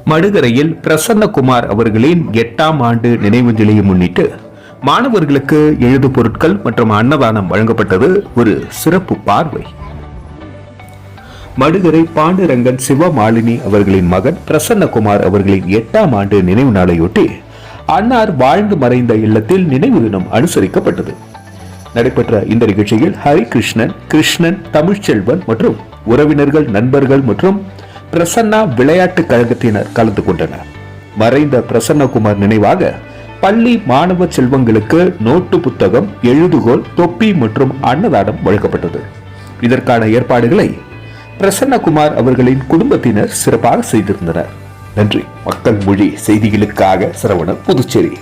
மடுகரையில் பிரசன்னகுமார் அவர்களின் 8ஆம் ஆண்டு நினைவஞ்சலியை முன்னிட்டு மாணவர்களுக்கு எழுது பொருட்கள் மற்றும் அன்னதானம் வழங்கப்பட்டது ஒரு சிறப்பு பார்வை. மடுகரை பாண்டுரங்கன் சிவமாலினி அவர்களின் மகன் பிரசன்னகுமார் அவர்களின் 8ஆம் ஆண்டு நினைவு நாளையொட்டி அன்னார் வாழ்ந்து மறைந்த இல்லத்தில் நினைவு தினம் அனுசரிக்கப்பட்டது. நடைபெற்ற இந்த நிகழ்ச்சியில் ஹரிகிருஷ்ணன், கிருஷ்ணன், தமிழ்ச்செல்வன் மற்றும் உறவினர்கள், நண்பர்கள் மற்றும் பிரசன்னா விளையாட்டு கழகத்தினர் கலந்து கொண்டனர். மறைந்த பிரசன்னகுமார் நினைவாக பள்ளி மாணவ செல்வங்களுக்கு நோட்டு புத்தகம், எழுதுகோல், தொப்பி மற்றும் அன்னதானம் வழங்கப்பட்டது. இதற்கான ஏற்பாடுகளை பிரசன்னகுமார் அவர்களின் குடும்பத்தினர் சிறப்பாக செய்திருந்தனர். நன்றி. மக்கள் மொழி செய்திகளுக்காக சரவணன், புதுச்சேரி.